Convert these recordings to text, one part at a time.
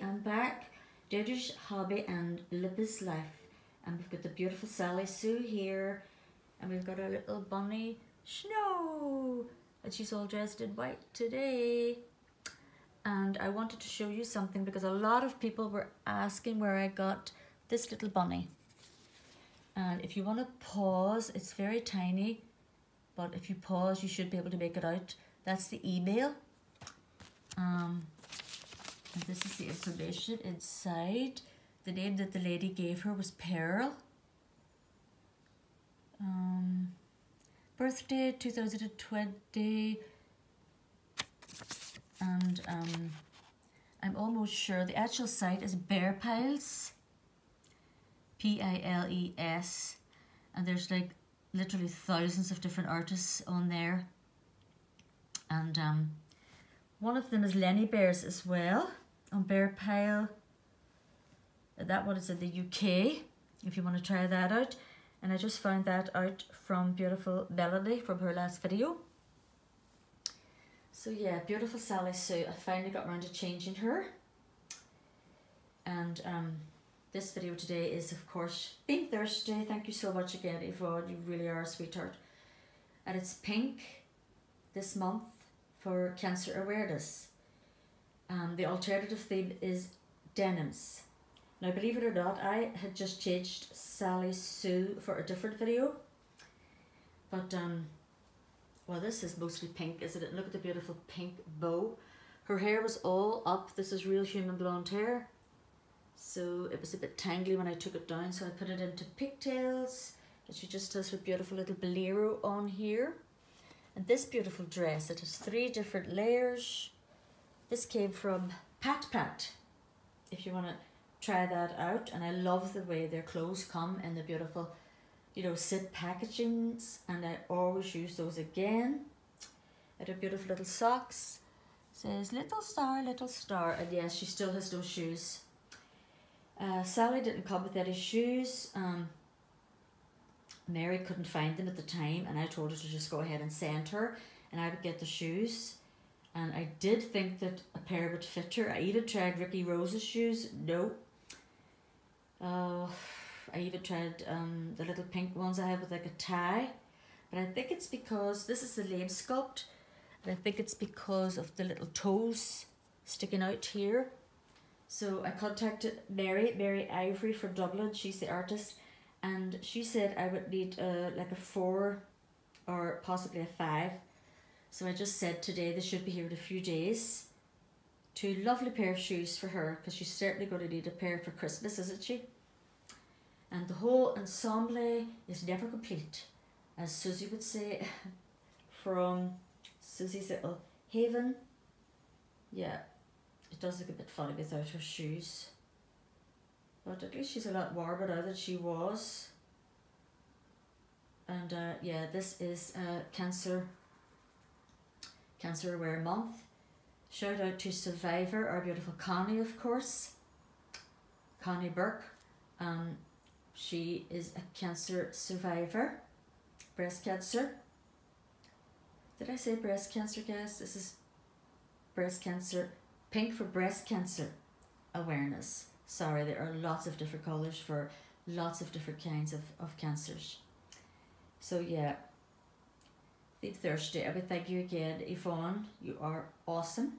I'm back. Deirdre's Hobby and Libby's Life. And we've got the beautiful Sally Sue here. And we've got our little bunny, Snow. And she's all dressed in white today. And I wanted to show you something because a lot of people were asking where I got this little bunny. And if you want to pause, it's very tiny. But if you pause, you should be able to make it out. That's the email. And this is the information inside. The name that the lady gave her was Pearl. Birthday 2020. And I'm almost sure the actual site is Bear Piles. Piles. And there's like literally thousands of different artists on there. And one of them is Lenny Bears as well on Bear Pile. That one is in the UK, if you want to try that out. And I just found that out from beautiful Melanie from her last video. So yeah, beautiful Sally Sue. I finally got around to changing her. And this video today is, of course, Pink Thursday. Thank you so much again, Yvonne. You really are a sweetheart. And it's pink this month for cancer awareness. The alternative theme is denims. Now, believe it or not, I had just changed Sally Sue for a different video. But, well, this is mostly pink, isn't it? Look at the beautiful pink bow. Her hair was all up. This is real human blonde hair. So it was a bit tangly when I took it down, so I put it into pigtails. And she just has her beautiful little bolero on here. And this beautiful dress, it has 3 different layers. This came from Pat, if you want to try that out. And I love the way their clothes come in the beautiful, you know, sit packagings. And I always use those again. And her beautiful little socks. Says, little star. And yes, she still has no shoes. Sally didn't come with any shoes. Mary couldn't find them at the time, and I told her to just go ahead and send her, and I would get the shoes. And I did think that a pair would fit her. I even tried Ricky Rose's shoes. No. I even tried the little pink ones I have with like a tie. But I think it's because this is the lame sculpt. And I think it's because of the little toes sticking out here. So I contacted Mary Ivory from Dublin. She's the artist. And she said I would need like a 4 or possibly a 5. So I just said today they should be here in a few days. 2 lovely pair of shoes for her, because she's certainly going to need a pair for Christmas, isn't she? And the whole ensemble is never complete, as Susie would say, from Susie's little haven. Yeah, it does look a bit funny without her shoes. But at least she's a lot warmer now than she was. And yeah, this is Cancer Aware Month. Shout out to Survivor, our beautiful Connie, of course. Connie Burke. She is a cancer survivor. Breast cancer. Did I say breast cancer, guys? This is breast cancer. Pink for breast cancer awareness. Sorry, there are lots of different colours for lots of different kinds of cancers. So yeah, Pink Thursday. I would thank you again, Yvonne. You are awesome.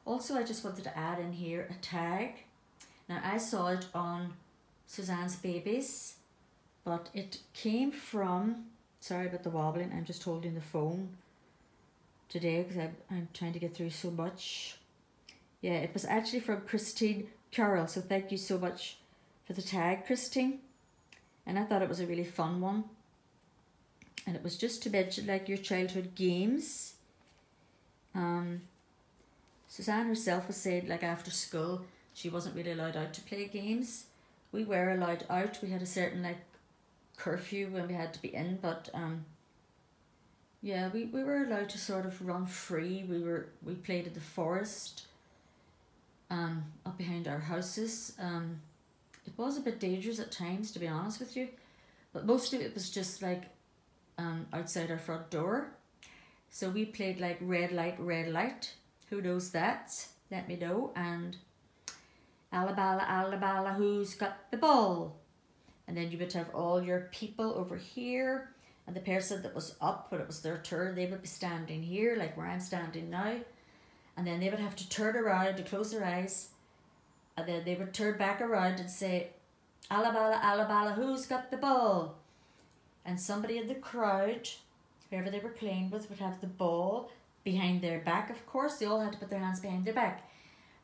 Also, I just wanted to add in here a tag. Now, I saw it on Suzanne's Babies, but it came from, sorry about the wobbling, I'm just holding the phone today because I'm trying to get through so much. Yeah, it was actually from Christine Carroll, so thank you so much for the tag, Christine. And I thought it was a really fun one. And it was just to mention like your childhood games. Suzanne herself was saying like after school she wasn't really allowed out to play games. We were allowed out. We had a certain like curfew when we had to be in, but yeah, we were allowed to sort of run free. We played in the forest. Up behind our houses. It was a bit dangerous at times, to be honest with you, but mostly it was just like outside our front door. So we played like red light, red light. Who knows that? Let me know. And Alabala, who's got the ball? And then you would have all your people over here, and the person that was up when it was their turn, they would be standing here, like where I'm standing now. And then they would have to turn around to close their eyes, and then they would turn back around and say, Alabala, who's got the ball? And somebody in the crowd, whoever they were playing with, would have the ball behind their back, of course. They all had to put their hands behind their back.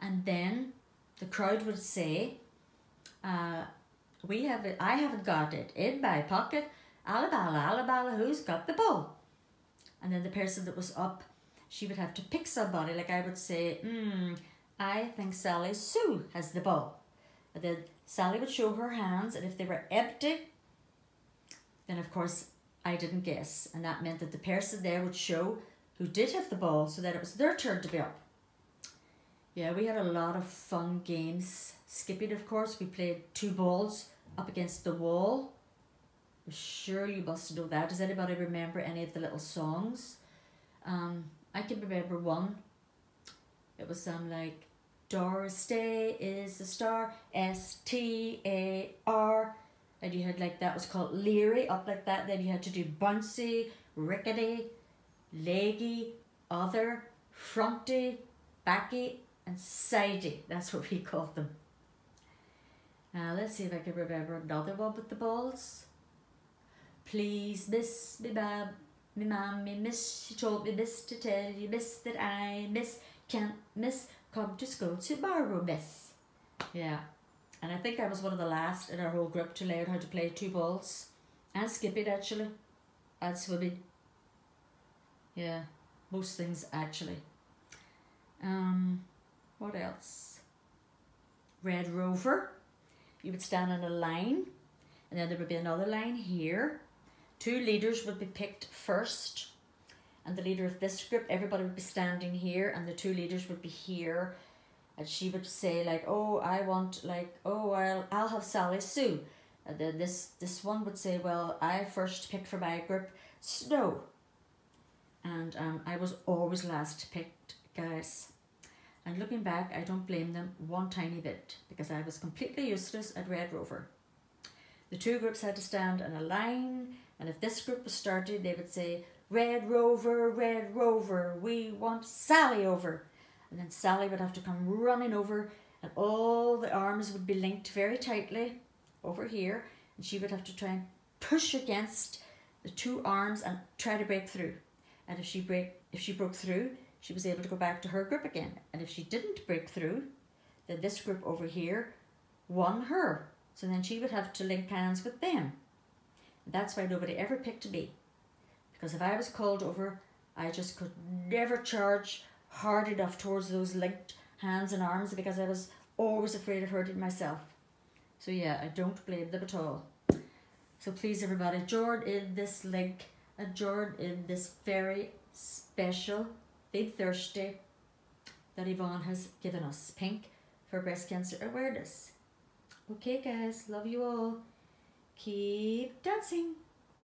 And then the crowd would say, I haven't got it in my pocket. Alabala, who's got the ball? And then the person that was up, she would have to pick somebody. Like I would say, I think Sally Sue has the ball. And then Sally would show her hands, and if they were empty, then of course I didn't guess. And that meant that the person there would show who did have the ball, so that it was their turn to be up. Yeah, we had a lot of fun games. Skipping, of course, we played 2 balls up against the wall. I'm sure you must know that. Does anybody remember any of the little songs? I can remember one. It was like, Doris Day is a star, S-T-A-R. And you had like, that was called Leary, up like that. Then you had to do bouncy, rickety, leggy, other, fronty, backy, and sidey. That's what we called them. Now let's see if I can remember another one with the balls. Please, miss, me ma'am, me miss, she told me miss to tell you, miss, that I miss, can't miss, come to school tomorrow, miss. Yeah, and I think I was one of the last in our whole group to learn how to play 2 balls. And skipping, actually. And swimming. Yeah, most things, actually. What else? Red Rover. You would stand in a line, and then there would be another line here. 2 leaders would be picked first, and the leader of this group, everybody would be standing here, and the 2 leaders would be here, and she would say like, oh, I want like, oh, I'll have Sally Sue, and then this one would say, well, I first picked for my group Snow, and I was always last picked, guys. And looking back, I don't blame them one tiny bit, because I was completely useless at Red Rover. The 2 groups had to stand in a line, and if this group was started, they would say, Red Rover, we want Sally over. And then Sally would have to come running over, and all the arms would be linked very tightly over here, and she would have to try and push against the 2 arms and try to break through. And if she broke through, she was able to go back to her group again. And if she didn't break through, then this group over here won her. So then she would have to link hands with them. And that's why nobody ever picked me. Because if I was called over, I just could never charge hard enough towards those linked hands and arms, because I was always afraid of hurting myself. So yeah, I don't blame them at all. So please everybody, join in this link and join in this very special Big Thursday that Yvonne has given us, Pink for Breast Cancer Awareness. Okay guys, love you all. Keep dancing.